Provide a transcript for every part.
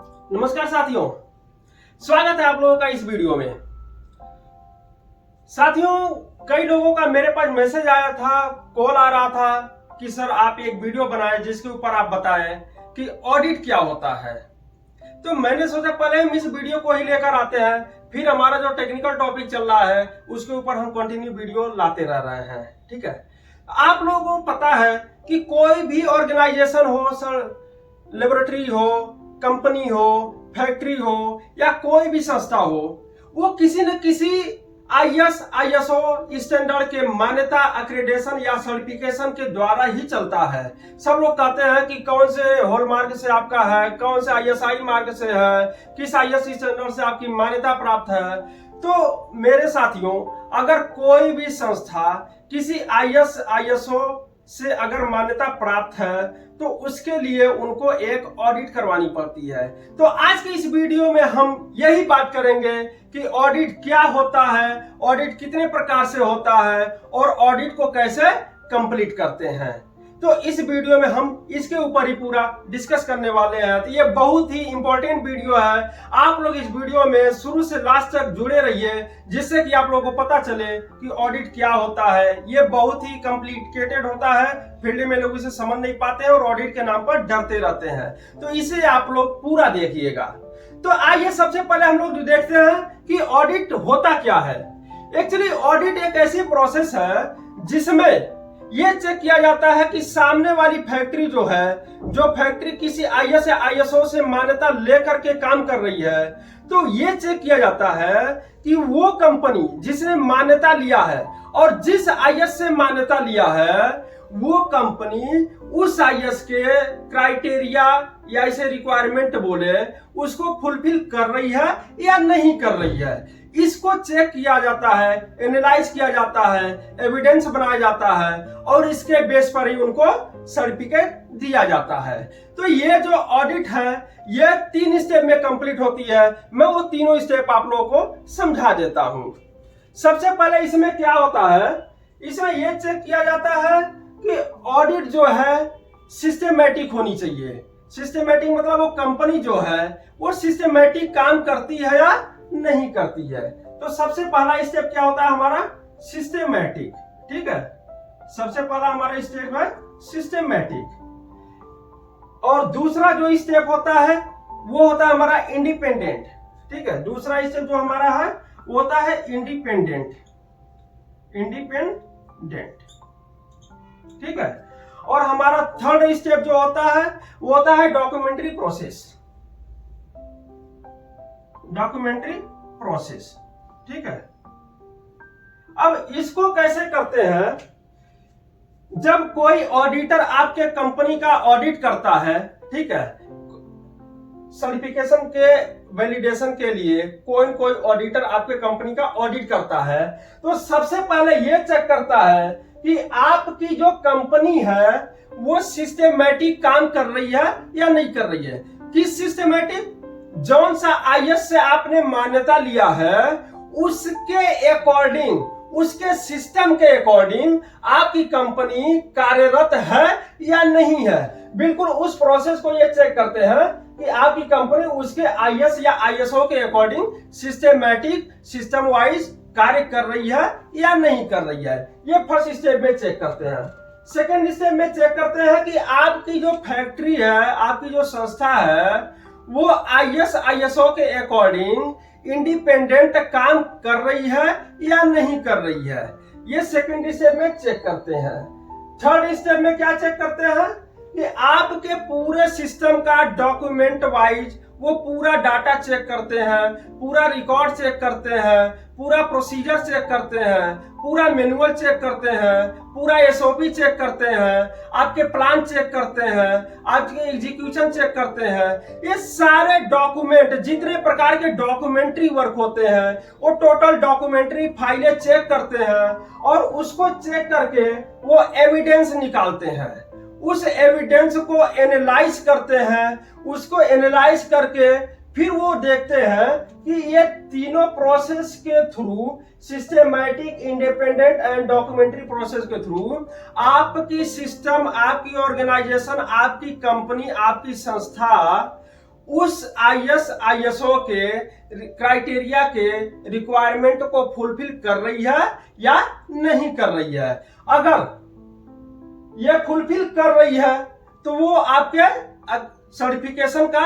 नमस्कार साथियों, स्वागत है आप लोगों का इस वीडियो में। साथियों, कई लोगों का मेरे पास मैसेज आया था, कॉल आ रहा था कि सर आप एक वीडियो बनाएं जिसके ऊपर आप बताएं कि ऑडिट क्या होता है। तो मैंने सोचा पहले हम इस वीडियो को ही लेकर आते हैं, फिर हमारा जो टेक्निकल टॉपिक चल रहा है उसके ऊपर हम कंटिन्यू वीडियो लाते रह रहे हैं। ठीक है, आप लोगों को पता है कि कोई भी ऑर्गेनाइजेशन हो, सर लेबोरेटरी हो, कंपनी हो, फैक्ट्री हो या कोई भी संस्था हो, वो किसी न किसी आईएस आईएसओ स्टैंडर्ड के मान्यता एक्रेडिटेशन या सर्टिफिकेशन के द्वारा ही चलता है। सब लोग कहते हैं कि कौन से हॉलमार्क से आपका है, कौन से आईएसआई मार्क से है, किस आईएस स्टैंडर्ड से आपकी मान्यता प्राप्त है। तो मेरे साथियों, अगर कोई भी संस्था किसी आईएस आईएसओ से अगर मान्यता प्राप्त है तो उसके लिए उनको एक ऑडिट करवानी पड़ती है। तो आज की इस वीडियो में हम यही बात करेंगे कि ऑडिट क्या होता है, ऑडिट कितने प्रकार से होता है और ऑडिट को कैसे कंप्लीट करते हैं। तो इस वीडियो में हम इसके ऊपर ही पूरा डिस्कस करने वाले हैं। तो ये बहुत ही इंपॉर्टेंट वीडियो है। आप लोग इस वीडियो में शुरू से लास्ट तक जुड़े रहिए, जिससे कि आप लोगों को पता चले कि ऑडिट क्या होता है। ये बहुत ही कॉम्प्लिकेटेड होता है, फील्ड में लोग इसे समझ नहीं पाते हैं और ऑडिट के नाम पर डरते रहते हैं। तो इसे आप लोग पूरा देखिएगा। तो आइए सबसे पहले हम लोग देखते हैं कि ऑडिट होता क्या है। एक्चुअली ऑडिट एक ऐसी प्रोसेस है जिसमें ये चेक किया जाता है कि सामने वाली फैक्ट्री जो है, जो फैक्ट्री किसी आईएस या आईएसओ से मान्यता लेकर के काम कर रही है, तो ये चेक किया जाता है कि वो कंपनी जिसने मान्यता लिया है और जिस आईएस से मान्यता लिया है वो कंपनी उस आईएस के क्राइटेरिया या इसे रिक्वायरमेंट बोले उसको फुलफिल कर रही है या नहीं कर रही है। इसको चेक किया जाता है, एनालाइज किया जाता है, एविडेंस बनाया जाता है और इसके बेस पर ही उनको सर्टिफिकेट दिया जाता है। तो ये जो ऑडिट है ये 3 स्टेप में कंप्लीट होती है। मैं वो तीनों स्टेप आप लोगों को समझा देता हूं। सबसे पहले इसमें क्या होता है, इसमें यह चेक किया जाता है कि ऑडिट जो है सिस्टमैटिक होनी चाहिए। सिस्टमैटिक मतलब वो कंपनी जो है वो सिस्टमैटिक काम करती है या नहीं करती है। तो सबसे पहला स्टेप क्या होता है हमारा, सिस्टमैटिक। ठीक है, सबसे पहला हमारा स्टेप है सिस्टमैटिक। और दूसरा जो स्टेप होता है वो होता है हमारा इंडिपेंडेंट। ठीक है, दूसरा स्टेप जो हमारा है वो होता है इंडिपेंडेंट। ठीक है, और हमारा थर्ड स्टेप जो होता है वो होता है डॉक्यूमेंट्री प्रोसेस। ठीक है, अब इसको कैसे करते हैं, जब कोई ऑडिटर आपके कंपनी का ऑडिट करता है, ठीक है, सर्टिफिकेशन के वैलिडेशन के लिए कोई ऑडिटर आपके कंपनी का ऑडिट करता है, तो सबसे पहले यह चेक करता है कि आपकी जो कंपनी है वो सिस्टमैटिक काम कर रही है या नहीं कर रही है। किस सिस्टमैटिक, जौन सा आईएस से आपने मान्यता लिया है उसके अकॉर्डिंग, उसके सिस्टम के अकॉर्डिंग आपकी कंपनी कार्यरत है या नहीं है। बिल्कुल उस प्रोसेस को ये चेक करते हैं कि आपकी कंपनी उसके आईएस या आईएसओ के अकॉर्डिंग सिस्टमैटिक, सिस्टम वाइज कार्य कर रही है या नहीं कर रही है। ये फर्स्ट स्टेप में चेक करते हैं। सेकंड स्टेप में चेक करते हैं कि आपकी जो फैक्ट्री है, आपकी जो संस्था है, वो आईएस आईएसओ के अकॉर्डिंग इंडिपेंडेंट काम कर रही है या नहीं कर रही है। ये सेकंड स्टेप में चेक करते हैं। थर्ड स्टेप में क्या चेक करते हैं कि आपके पूरे सिस्टम का डॉक्यूमेंट वाइज वो पूरा डाटा चेक करते हैं, पूरा रिकॉर्ड चेक करते हैं, पूरा प्रोसीजर चेक करते हैं, पूरा मैनुअल चेक करते हैं, पूरा एसओपी चेक करते हैं, आपके प्लान चेक करते हैं, आपके एग्जीक्यूशन चेक करते हैं। ये सारे डॉक्यूमेंट, जितने प्रकार के डॉक्यूमेंट्री वर्क होते हैं वो टोटल डॉक्यूमेंट्री फाइलें चेक करते हैं और उसको चेक करके वो एविडेंस निकालते हैं। उस एविडेंस को एनालाइज करते हैं, उसको एनालाइज करके फिर वो देखते हैं कि ये तीनों प्रोसेस के through, systematic, independent and documentary process के थ्रू आपकी सिस्टम, आपकी ऑर्गेनाइजेशन, आपकी कंपनी, आपकी संस्था उस ISO के क्राइटेरिया के रिक्वायरमेंट को फुलफिल कर रही है या नहीं कर रही है। अगर ये फुलफिल कर रही है तो वो आपके सर्टिफिकेशन का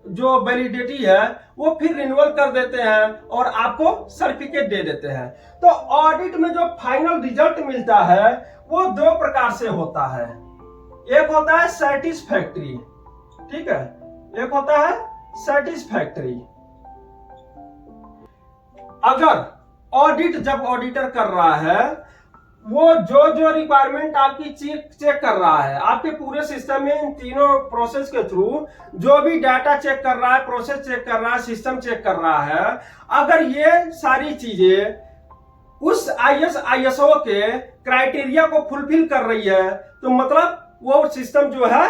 जो वैलिडिटी है वो फिर रिन्यूअल कर देते हैं और आपको सर्टिफिकेट दे देते हैं। तो ऑडिट में जो फाइनल रिजल्ट मिलता है वो दो प्रकार से होता है। एक होता है सेटिस्फैक्ट्री, ठीक है, एक होता है सेटिस्फैक्ट्री। अगर ऑडिट जब ऑडिटर कर रहा है वो जो रिक्वायरमेंट आपकी चेक कर रहा है, आपके पूरे सिस्टम में इन तीनों प्रोसेस के थ्रू जो भी डाटा चेक कर रहा है, प्रोसेस चेक कर रहा है, सिस्टम चेक कर रहा है, अगर ये सारी चीजें उस ISO के क्राइटेरिया को फुलफिल कर रही है तो मतलब वो सिस्टम जो है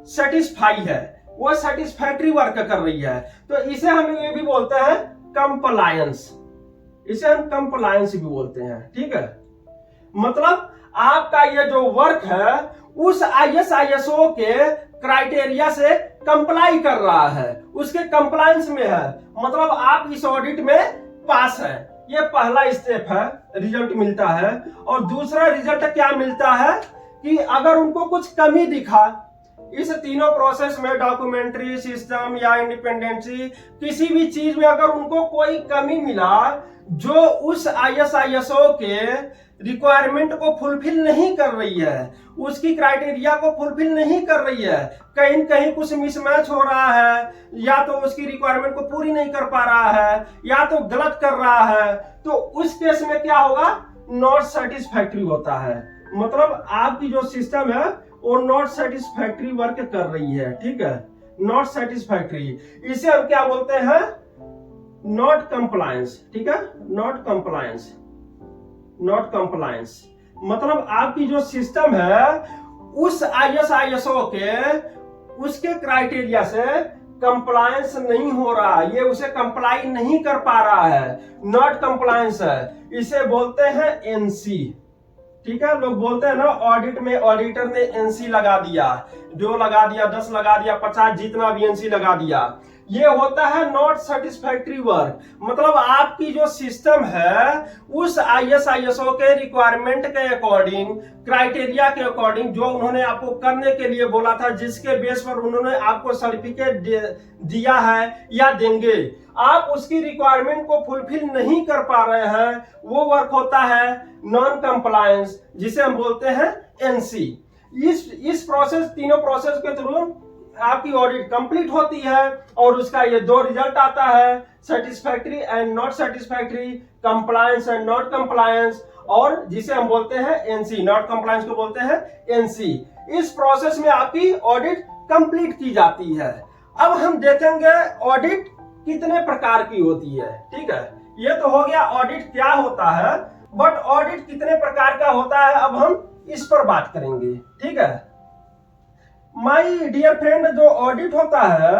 सेटिस्फाई है, वो सेटिस्फैक्ट्री वर्क कर रही है। तो इसे हम ये भी बोलते हैं कंप्लायंस, इसे हम कंप्लायंस भी बोलते हैं, ठीक है। मतलब आपका ये जो वर्क है उस ISO के क्राइटेरिया से कंप्लाई कर रहा है, उसके कंप्लायंस में है, मतलब आप इस ऑडिट में पास है। ये पहला स्टेप है, रिजल्ट मिलता है। और दूसरा रिजल्ट क्या मिलता है कि अगर उनको कुछ कमी दिखा इस तीनों प्रोसेस में, डॉक्यूमेंट्री, सिस्टम या इंडिपेंडेंसी, किसी भी चीज में अगर उनको कोई कमी मिला जो उस ISO के रिक्वायरमेंट को फुलफिल नहीं कर रही है, उसकी क्राइटेरिया को फुलफिल नहीं कर रही है, कहीं कहीं कुछ मिसमैच हो रहा है, या तो उसकी रिक्वायरमेंट को पूरी नहीं कर पा रहा है, या तो गलत कर रहा है, तो उस केस में क्या होगा, नॉट सेटिस्फैक्ट्री होता है। मतलब आपकी जो सिस्टम है वो नॉट सेटिस्फैक्ट्री वर्क कर रही है, ठीक है, नॉट सेटिस्फैक्ट्री। इसे हम क्या बोलते हैं, नॉट कंप्लायंस, ठीक है, नॉट कंप्लायंस, नॉट कंप्लायंस। मतलब आपकी जो सिस्टम है उस ISO के उसके क्राइटेरिया से कंप्लायंस नहीं हो रहा, ये उसे कंप्लाई नहीं कर पा रहा है, नॉट कंप्लायंस है। इसे बोलते हैं NC, ठीक है। लोग बोलते हैं ना ऑडिट में ऑडिटर ने NC लगा दिया, जो लगा दिया 10 लगा दिया 50, जितना भी NC लगा दिया, ये होता है नॉट सेटिस्फैक्ट्री वर्क। मतलब आपकी जो सिस्टम है उस ISO के रिक्वायरमेंट के अकॉर्डिंग, क्राइटेरिया के अकॉर्डिंग, जो उन्होंने आपको करने के लिए बोला था, जिसके बेस पर उन्होंने आपको सर्टिफिकेट दिया है या देंगे, आप उसकी रिक्वायरमेंट को फुलफिल नहीं कर पा रहे हैं, वो वर्क होता है नॉन कंप्लायंस, जिसे हम बोलते हैं NC। इस प्रोसेस, तीनों प्रोसेस के थ्रू आपकी ऑडिट कंप्लीट होती है और उसका ये दो रिजल्ट आता है, satisfactory and not satisfactory, compliance and not compliance, और जिसे हम बोलते हैं NC, नॉट कंप्लायंस को बोलते हैं NC। इस प्रोसेस में आपकी ऑडिट कंप्लीट की जाती है। अब हम देखेंगे ऑडिट कितने प्रकार की होती है, ठीक है। ये तो हो गया ऑडिट क्या होता है, बट ऑडिट कितने प्रकार का होता है अब हम इस पर बात करेंगे, ठीक है। माय डियर फ्रेंड, जो ऑडिट होता है,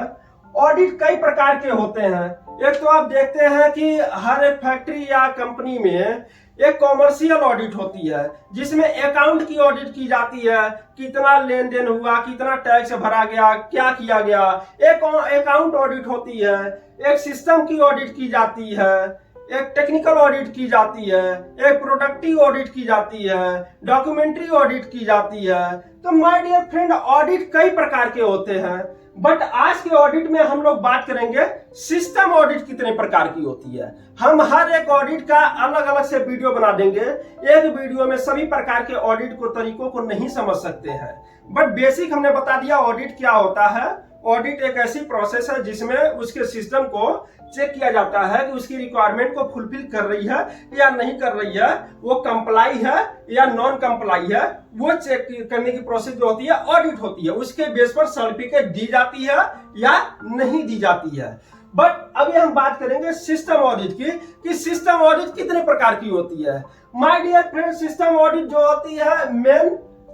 ऑडिट कई प्रकार के होते हैं। एक तो आप देखते हैं कि हर एक फैक्ट्री या कंपनी में एक कॉमर्शियल ऑडिट होती है, जिसमें अकाउंट की ऑडिट की जाती है, कितना लेन देन हुआ, कितना टैक्स भरा गया, क्या किया गया। एक अकाउंट ऑडिट होती है, एक सिस्टम की ऑडिट की जाती है, एक टेक्निकल ऑडिट की जाती है, एक प्रोडक्टिव ऑडिट की जाती है, डॉक्यूमेंट्री ऑडिट की जाती है। तो माय डियर फ्रेंड, ऑडिट कई प्रकार के होते हैं, बट आज के ऑडिट में हम लोग बात करेंगे सिस्टम ऑडिट कितने प्रकार की होती है। हम हर एक ऑडिट का अलग अलग से वीडियो बना देंगे, एक वीडियो में सभी प्रकार के ऑडिट को तरीकों को नहीं समझ सकते हैं, बट बेसिक हमने बता दिया ऑडिट क्या होता है। ऑडिट एक ऐसी प्रोसेस है जिसमें उसके सिस्टम को चेक किया जाता है कि उसकी रिक्वायरमेंट को फुलफिल कर रही है या नहीं कर रही है, वो कंप्लाई है या नॉन कंप्लाई है, वो चेक करने की प्रोसेस जो होती है ऑडिट होती है। उसके बेस पर सर्टिफिकेट दी जाती है या नहीं दी जाती है। बट अभी हम बात करेंगे सिस्टम ऑडिट की, कि सिस्टम ऑडिट कितने प्रकार की होती है। My dear friend, system audit जो होती है मेन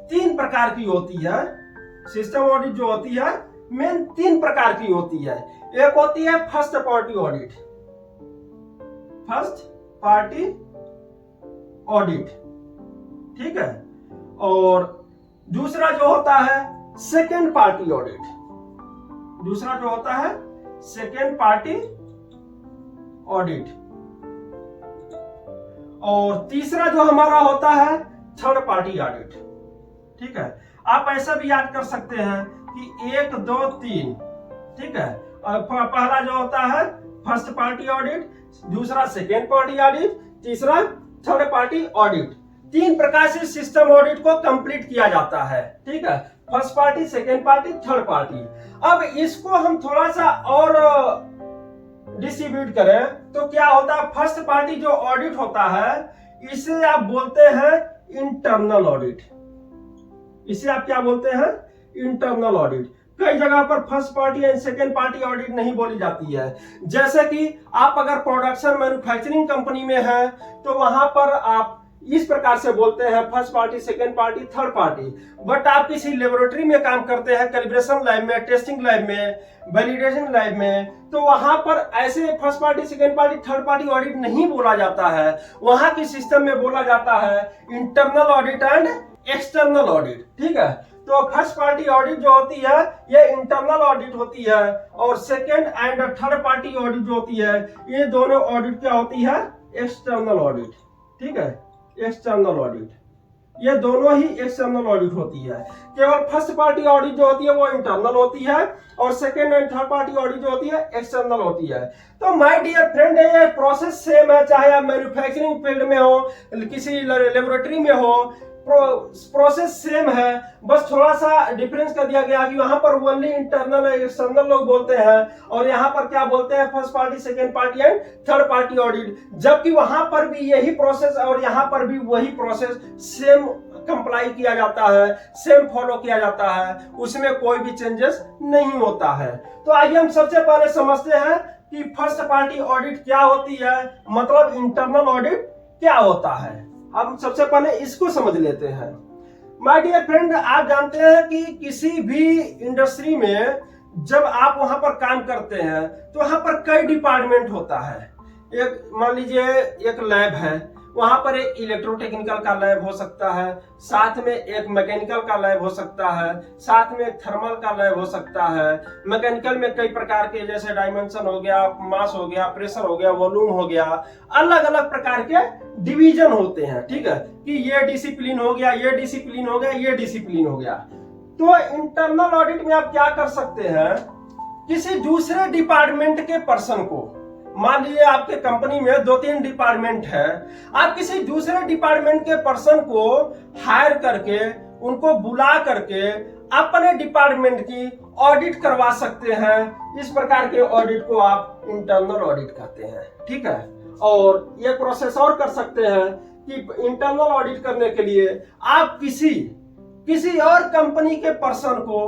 3 प्रकार की होती है। सिस्टम ऑडिट जो होती है मेन 3 प्रकार की होती है। एक होती है first party audit, first party audit, ठीक है। और दूसरा जो होता है सेकेंड पार्टी ऑडिट, दूसरा जो होता है सेकेंड पार्टी ऑडिट, और तीसरा जो हमारा होता है थर्ड पार्टी ऑडिट। ठीक है, आप ऐसा भी याद कर सकते हैं कि 1 2 3, ठीक है, और पहला जो होता है फर्स्ट पार्टी ऑडिट, दूसरा सेकेंड पार्टी ऑडिट, तीसरा थर्ड पार्टी ऑडिट। 3 प्रकार से सिस्टम ऑडिट को कंप्लीट किया जाता है। ठीक है, first party, second party, third party. अब इसको हम थोड़ा सा और डिस्ट्रीब्यूट करें तो क्या होता है, फर्स्ट पार्टी जो ऑडिट होता है इसे आप बोलते हैं इंटरनल ऑडिट। इसे आप क्या बोलते हैं, इंटरनल ऑडिट। कई जगह पर first party and second party audit नहीं बोली जाती है। जैसे कि आप अगर प्रोडक्शन मैन्युफैक्चरिंग कंपनी में हैं तो वहां पर आप इस प्रकार से बोलते हैं first party, second party, third party. But आप किसी लेबोरेटरी में काम करते हैं, कैलिब्रेशन लैब में, टेस्टिंग लैब में, वैलिडेशन लैब में, तो वहां पर ऐसे first party, second party, third party audit नहीं बोला जाता है। वहां के सिस्टम में बोला जाता है internal audit and external audit. ठीक है, तो फर्स्ट पार्टी ऑडिट जो होती है ये इंटरनल ऑडिट होती है, और second and third party audit जो होती है ये दोनों ऑडिट क्या होती है, एक्सटर्नल ऑडिट। ठीक है, एक्सटर्नल ऑडिट, ये दोनों ही एक्सटर्नल ऑडिट होती है। केवल फर्स्ट पार्टी ऑडिट जो होती है वो इंटरनल होती है, और second and third party audit जो होती है एक्सटर्नल होती है। तो माय डियर फ्रेंड, ये प्रोसेस सेम है, चाहे आप मैन्युफैक्चरिंग फील्ड में हो, किसी लेबोरेटरी में हो, प्रोसेस सेम है। बस थोड़ा सा डिफरेंस कर दिया गया कि वहां पर ओनली इंटरनल एक्सटर्नल लोग बोलते हैं, और यहाँ पर क्या बोलते हैं, first party, second party and third party audit. जबकि वहां पर भी यही प्रोसेस और यहाँ पर भी वही प्रोसेस सेम कंप्लाई किया जाता है, सेम फॉलो किया जाता है, उसमें कोई भी चेंजेस नहीं होता है। तो आइए हम सबसे पहले समझते हैं कि फर्स्ट पार्टी ऑडिट क्या होती है, मतलब इंटरनल ऑडिट क्या होता है। हम सबसे पहले इसको समझ लेते हैं। माय डियर फ्रेंड, आप जानते हैं कि किसी भी इंडस्ट्री में जब आप वहां पर काम करते हैं तो वहां पर कई डिपार्टमेंट होता है। एक मान लीजिए एक लैब है, वहां पर एक इलेक्ट्रोटेक्निकल का लैब हो सकता है, साथ में एक मैकेनिकल का लैब हो सकता है, साथ में एक थर्मल का लैब हो सकता है। मैकेनिकल में कई प्रकार के जैसे डायमेंशन हो गया, मास हो गया, प्रेशर हो गया, वॉल्यूम हो गया, अलग अलग प्रकार के डिवीजन होते हैं। ठीक है, कि ये डिसिप्लिन हो गया, ये डिसिप्लिन हो गया, ये डिसिप्लिन हो गया। तो इंटरनल ऑडिट में आप क्या कर सकते हैं, किसी दूसरे डिपार्टमेंट के पर्सन को, मान लीजिए आपके कंपनी में 2-3 डिपार्टमेंट है, आप किसी दूसरे डिपार्टमेंट के पर्सन को हायर करके, उनको बुला करके अपने डिपार्टमेंट की ऑडिट करवा सकते हैं। इस प्रकार के ऑडिट को आप इंटरनल ऑडिट कहते हैं। ठीक है, और ये प्रोसेस और कर सकते हैं कि इंटरनल ऑडिट करने के लिए आप किसी और कंपनी के पर्सन को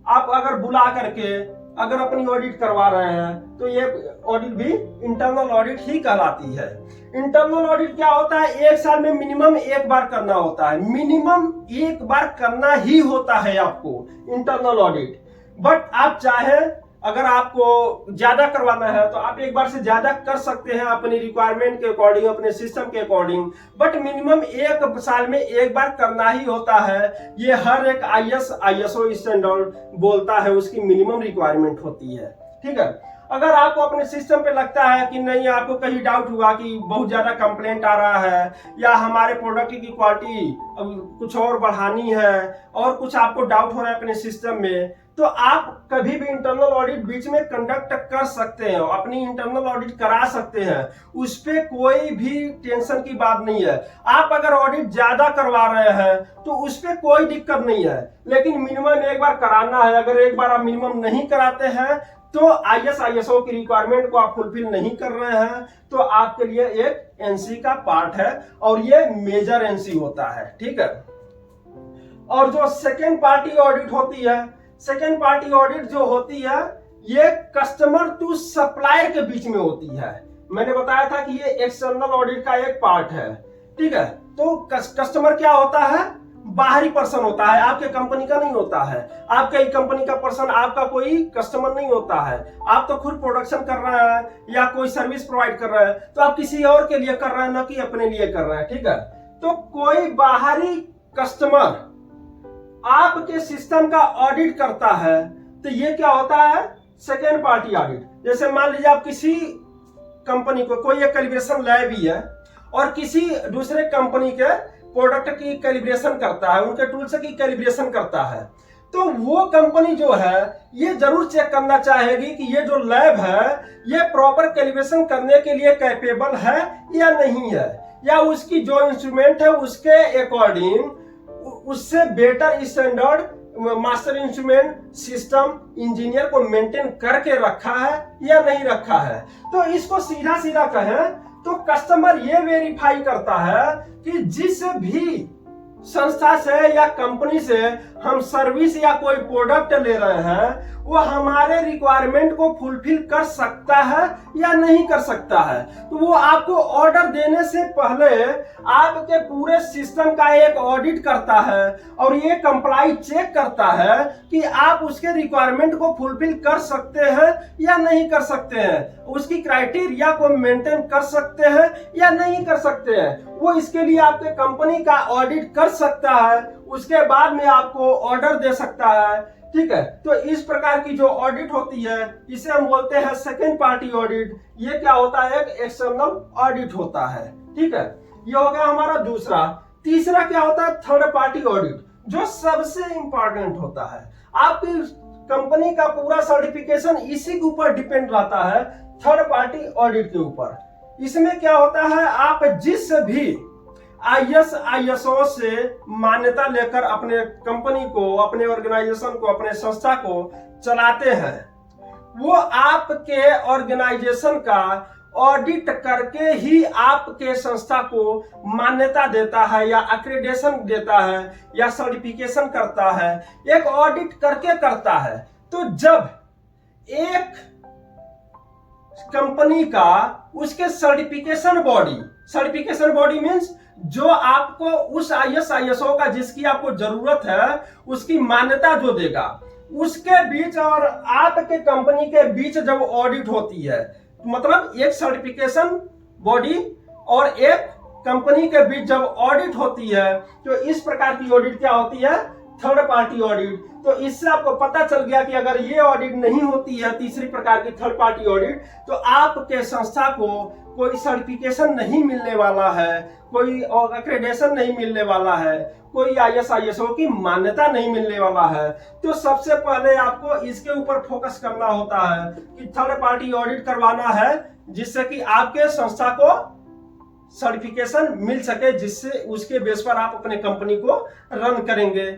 आप अगर बुला करके अगर अपनी ऑडिट करवा रहे हैं तो ये ऑडिट भी इंटरनल ऑडिट ही कहलाती है। इंटरनल ऑडिट क्या होता है, 1 साल में मिनिमम 1 बार करना होता है, मिनिमम 1 बार करना ही होता है आपको इंटरनल ऑडिट। बट आप चाहे अगर आपको ज्यादा करवाना है तो आप 1 बार से ज्यादा कर सकते हैं अपनी रिक्वायरमेंट के अकॉर्डिंग, अपने सिस्टम के अकॉर्डिंग, बट मिनिमम 1 साल में 1 बार करना ही होता है। ये हर एक ISO स्टैंडर्ड बोलता है, उसकी मिनिमम रिक्वायरमेंट होती है। ठीक है, अगर आपको अपने सिस्टम पे लगता है कि नहीं, आपको कहीं डाउट हुआ कि बहुत ज्यादा कंप्लेंट आ रहा है, या हमारे प्रोडक्ट की क्वालिटी कुछ और बढ़ानी है, और कुछ आपको डाउट हो रहा है अपने सिस्टम में, तो आप कभी भी इंटरनल ऑडिट बीच में कंडक्ट कर सकते हैं, अपनी इंटरनल ऑडिट करा सकते हैं। उस पे कोई भी टेंशन की बात नहीं है। आप अगर ऑडिट ज्यादा करवा रहे हैं तो उस पे कोई दिक्कत नहीं है, लेकिन मिनिमम 1 बार कराना है। अगर 1 बार आप मिनिमम नहीं कराते हैं तो ISO की रिक्वायरमेंट को आप फुलफिल नहीं कर रहे हैं, तो आपके लिए एक NC का पार्ट है, और ये मेजर NC होता है। ठीक है, और जो सेकेंड पार्टी ऑडिट होती है, सेकेंड पार्टी ऑडिट जो होती है ये कस्टमर टू सप्लायर के बीच में होती है। मैंने बताया था कि ये एक्सटर्नल ऑडिट का एक पार्ट है। ठीक है, तो कस्टमर क्या होता है, बाहरी पर्सन होता है, आपके कंपनी का नहीं होता है। आपके कंपनी का पर्सन आपका कोई कस्टमर नहीं होता है। आप तो खुद प्रोडक्शन कर रहे हैं या कोई सर्विस प्रोवाइड कर रहे हैं, तो आप किसी और के लिए कर रहे हैं, ना कि अपने लिए कर रहे हैं। ठीक है, तो कोई बाहरी कस्टमर आपके सिस्टम का ऑडिट करता है तो ये क्या होता है, सेकेंड पार्टी ऑडिट। जैसे मान लीजिए आप किसी कंपनी को, कोई एक कैलिब्रेशन लैब ही है और किसी दूसरे कंपनी के प्रोडक्ट की कैलिब्रेशन करता है, उनके टूल्स की कैलिब्रेशन करता है, तो वो कंपनी जो है ये जरूर चेक करना चाहेगी कि ये जो लैब है ये प्रॉपर कैलिब्रेशन करने के लिए कैपेबल है या नहीं है, या उसकी जो इंस्ट्रूमेंट है उसके अकॉर्डिंग उससे better standard master instrument system engineer को मेंटेन करके रखा है या नहीं रखा है। तो इसको सीधा सीधा कहें तो कस्टमर ये वेरीफाई करता है कि जिस भी संस्था से या कंपनी से हम सर्विस या कोई प्रोडक्ट ले रहे हैं वो हमारे रिक्वायरमेंट को फुलफिल कर सकता है या नहीं कर सकता है। तो वो आपको ऑर्डर देने से पहले आपके पूरे सिस्टम का एक ऑडिट करता है और ये कंप्लाई चेक करता है कि आप उसके रिक्वायरमेंट को फुलफिल कर सकते हैं या नहीं कर सकते हैं, उसकी क्राइटेरिया को मेंटेन कर सकते हैं या नहीं कर सकते हैं। वो इसके लिए आपके कंपनी का ऑडिट कर सकता है, उसके बाद में आपको ऑर्डर दे सकता है। ठीक है, तो इस प्रकार की जो ऑडिट होती है इसे हम बोलते हैं सेकेंड पार्टी ऑडिट। ये क्या होता है, एक एक्सटर्नल ऑडिट होता है। ठीक है, ये हो गया हमारा दूसरा। तीसरा क्या होता है, थर्ड पार्टी ऑडिट, जो सबसे इंपॉर्टेंट होता है। आपकी कंपनी का पूरा सर्टिफिकेशन इसी के ऊपर डिपेंड रहता है, थर्ड पार्टी ऑडिट के ऊपर। इसमें क्या होता है, आप जिस भी ISO से मान्यता लेकर अपने कंपनी को, अपने ऑर्गेनाइजेशन को, अपने संस्था को चलाते हैं, वो आपके ऑर्गेनाइजेशन का ऑडिट करके ही आपके संस्था को मान्यता देता है या एक्रेडिटेशन देता है या सर्टिफिकेशन करता है, एक ऑडिट करके करता है। तो जब एक कंपनी का उसके सर्टिफिकेशन बॉडी मींस जो आपको उस ISO का जिसकी आपको जरूरत है उसकी मान्यता जो देगा, उसके बीच और आपके कंपनी के बीच जब ऑडिट होती है, मतलब एक सर्टिफिकेशन बॉडी और एक कंपनी के बीच जब ऑडिट होती है, तो इस प्रकार की ऑडिट क्या होती है, थर्ड पार्टी ऑडिट। तो इससे आपको पता चल गया कि अगर ये ऑडिट नहीं होती है, तीसरी प्रकार की थर्ड पार्टी ऑडिट, तो आपके संस्था को कोई सर्टिफिकेशन नहीं मिलने वाला है, कोई एक्रेडिटेशन नहीं मिलने वाला है, कोई ISO की मान्यता नहीं मिलने वाला है। तो सबसे पहले आपको इसके ऊपर फोकस करना होता है कि थर्ड पार्टी ऑडिट करवाना है, जिससे कि आपके संस्था को सर्टिफिकेशन मिल सके, जिससे उसके बेस पर आप अपने कंपनी को रन करेंगे।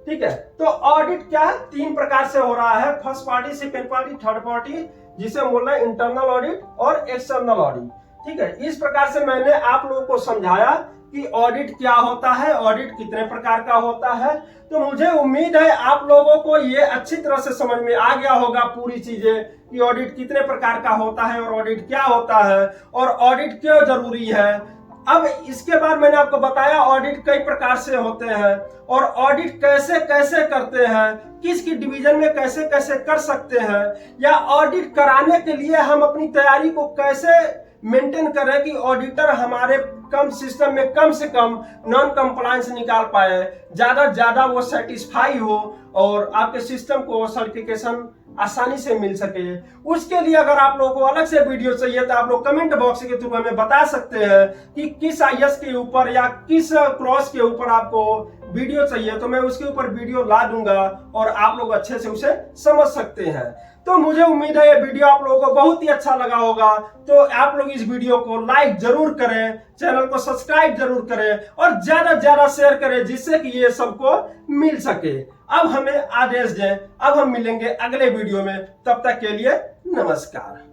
ठीक है, तो ऑडिट क्या है, तीन प्रकार से हो रहा है, first party, second party, third party, जिसे हम बोल रहे हैं इंटरनल ऑडिट और एक्सटर्नल ऑडिट। ठीक है, इस प्रकार से मैंने आप लोगों को समझाया कि ऑडिट क्या होता है, ऑडिट कितने प्रकार का होता है। तो मुझे उम्मीद है आप लोगों को ये अच्छी तरह से समझ में आ गया होगा पूरी चीजें कि ऑडिट कितने प्रकार का होता है और ऑडिट क्या होता है और ऑडिट क्यों जरूरी है। अब इसके बाद मैंने आपको बताया ऑडिट कई प्रकार से होते हैं और ऑडिट कैसे कैसे करते हैं, किसकी डिवीजन में कैसे कैसे कर सकते हैं, या ऑडिट कराने के लिए हम अपनी तैयारी को कैसे मेंटेन करें कि ऑडिटर हमारे कम सिस्टम में कम से कम नॉन कंप्लायंस निकाल पाए, ज्यादा वो सेटिस्फाई हो और आपके सिस्टम को सर्टिफिकेशन आसानी से मिल सके। उसके लिए अगर आप लोगों को अलग से वीडियो चाहिए तो आप लोग कमेंट बॉक्स के थ्रू हमें बता सकते हैं कि किस IS के ऊपर या किस क्रॉस के ऊपर आपको वीडियो चाहिए, तो मैं उसके ऊपर वीडियो ला दूंगा और आप लोग अच्छे से उसे समझ सकते हैं। तो मुझे उम्मीद है ये वीडियो आप लोगों को बहुत ही अच्छा लगा होगा। तो आप लोग इस वीडियो को लाइक जरूर करें, चैनल को सब्सक्राइब जरूर करें और ज्यादा से ज्यादा शेयर करें, जिससे कि ये सबको मिल सके। अब हमें आदेश दें, अब हम मिलेंगे अगले वीडियो में, तब तक के लिए नमस्कार।